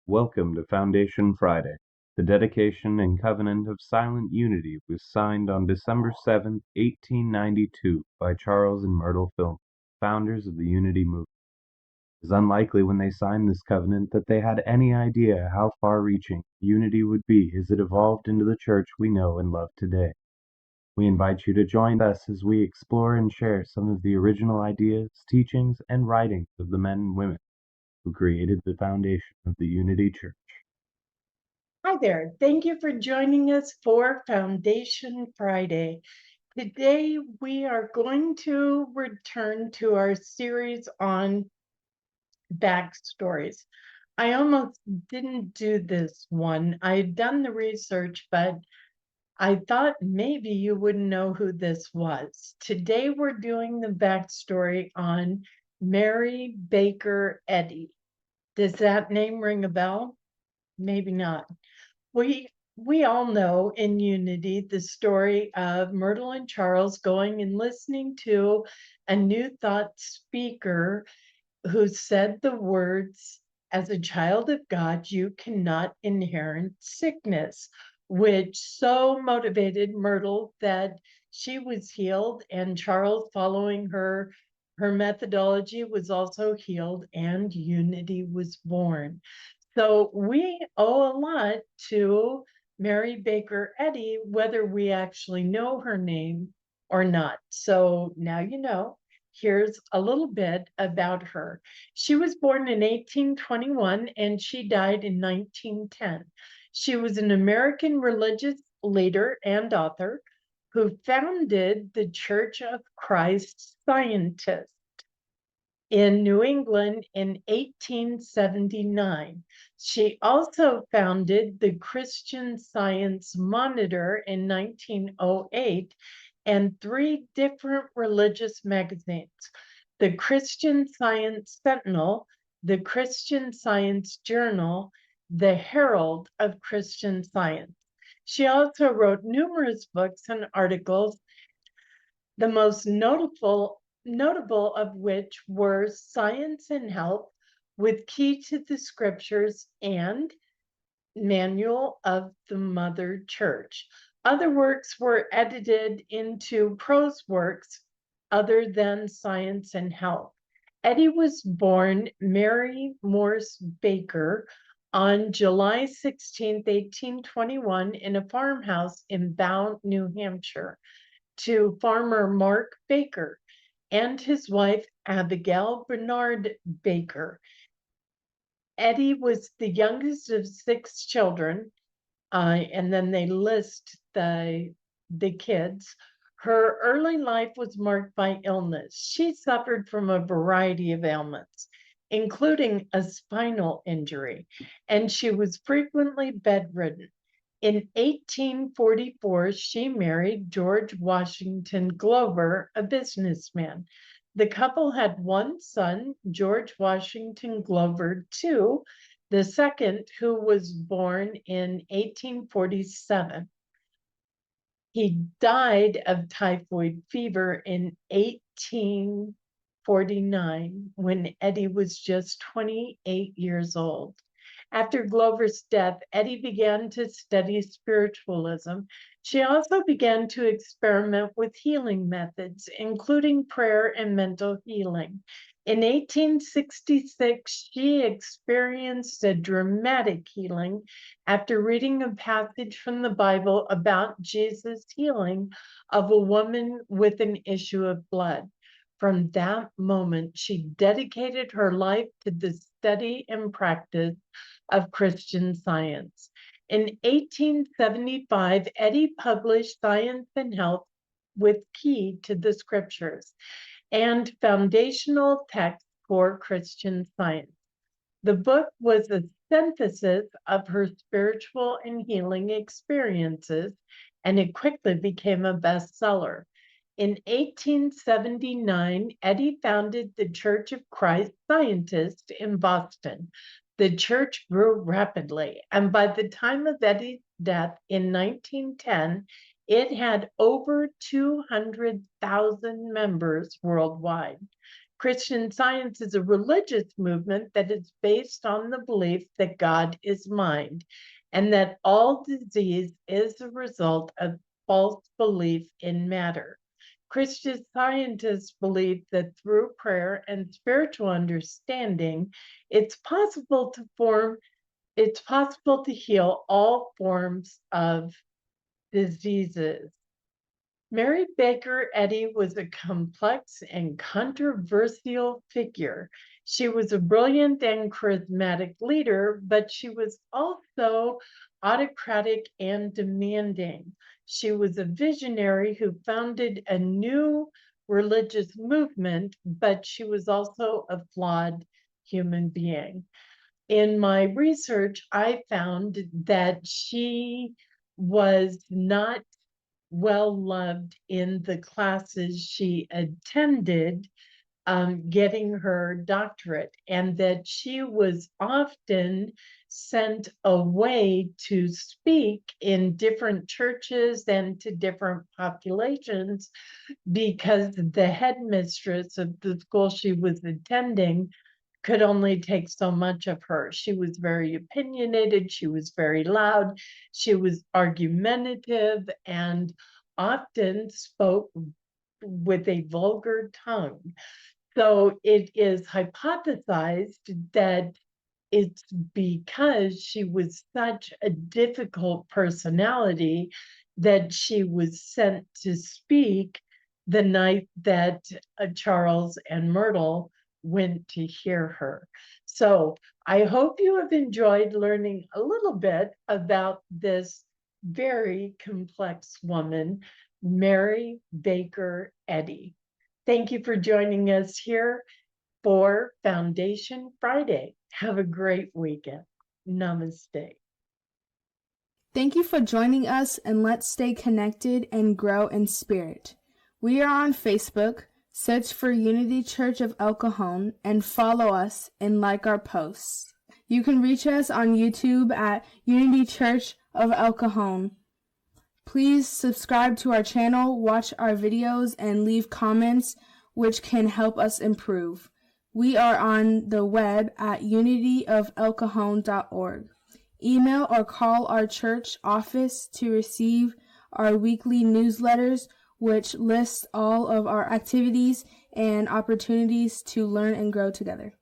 Welcome to Foundation Friday. The dedication and covenant of silent unity was signed on December 7th, 1892 by Charles and Myrtle Fillmore, founders of the Unity movement. It is unlikely when they signed this covenant that they had any idea how far-reaching unity would be as it evolved into the church we know and love today. We invite you to join us as we explore and share some of the original ideas, teachings, and writings of the men and women who created the foundation of the Unity Church. Hi there. Thank you for joining us for Foundation Friday. Today, we are going to return to our series on backstories. I almost didn't do this one. I had done the research, but I thought maybe you wouldn't know who this was. Today, we're doing the backstory on Mary Baker Eddy. Does that name ring a bell? Maybe not. We all know in Unity the story of Myrtle and Charles going and listening to a New Thought speaker who said the words, "As a child of God, you cannot inherit sickness," which so motivated Myrtle that she was healed, and Charles, following her methodology, was also healed, and Unity was born. So we owe a lot to Mary Baker Eddy, whether we actually know her name or not. So now you know. Here's a little bit about her. She was born in 1821 and she died in 1910. She was an American religious leader and author who founded the Church of Christ Scientists in New England in 1879. She also founded the Christian Science Monitor in 1908 and three different religious magazines: the Christian Science Sentinel, the Christian Science Journal, the Herald of Christian Science. She also wrote numerous books and articles, the most notable of which were Science and Health with Key to the Scriptures and Manual of the Mother Church. Other works were edited into prose works other than Science and Health. Eddy was born Mary Morse Baker on July 16, 1821, in a farmhouse in Bow, New Hampshire, to farmer Mark Baker and his wife Abigail Bernard Baker. Eddy was the youngest of six children, and then they list the kids. Her early life was marked by illness. She suffered from a variety of ailments, including a spinal injury, and she was frequently bedridden. In 1844, she married George Washington Glover, a businessman. The couple had one son, George Washington Glover II, the second, who was born in 1847. He died of typhoid fever in 1849 when Eddy was just 28 years old. After Glover's death, Eddy began to study spiritualism. She also began to experiment with healing methods, including prayer and mental healing. In 1866, she experienced a dramatic healing after reading a passage from the Bible about Jesus' healing of a woman with an issue of blood. From that moment, she dedicated her life to the study and practice of Christian Science. In 1875, Eddy published Science and Health with Key to the Scriptures and Foundational Text for Christian Science. The book was a synthesis of her spiritual and healing experiences, and it quickly became a bestseller. In 1879, Eddy founded the Church of Christ Scientists in Boston. The church grew rapidly, and by the time of Eddy's death in 1910, it had over 200,000 members worldwide. Christian Science is a religious movement that is based on the belief that God is mind and that all disease is a result of false belief in matter. Christian scientists believe that through prayer and spiritual understanding, it's possible to heal all forms of diseases. Mary Baker Eddy was a complex and controversial figure. She was a brilliant and charismatic leader, but she was also autocratic and demanding. She was a visionary who founded a new religious movement, but she was also a flawed human being. In my research, I found that she was not well loved in the classes she attended, getting her doctorate, and that she was often sent away to speak in different churches and to different populations because the headmistress of the school she was attending could only take so much of her. She was very opinionated, she was very loud, she was argumentative, and often spoke with a vulgar tongue. So it is hypothesized that it's because she was such a difficult personality that she was sent to speak the night that Charles and Myrtle went to hear her. So I hope you have enjoyed learning a little bit about this very complex woman, Mary Baker Eddy. Thank you for joining us here for Foundation Friday. Have a great weekend. Namaste. Thank you for joining us, and let's stay connected and grow in spirit. We are on Facebook. Search for Unity Church of El Cajon and follow us and like our posts. You can reach us on YouTube at Unity Church of El Cajon. Please subscribe to our channel, watch our videos, and leave comments which can help us improve. We are on the web at unityofelcajon.org. Email or call our church office to receive our weekly newsletters, which lists all of our activities and opportunities to learn and grow together.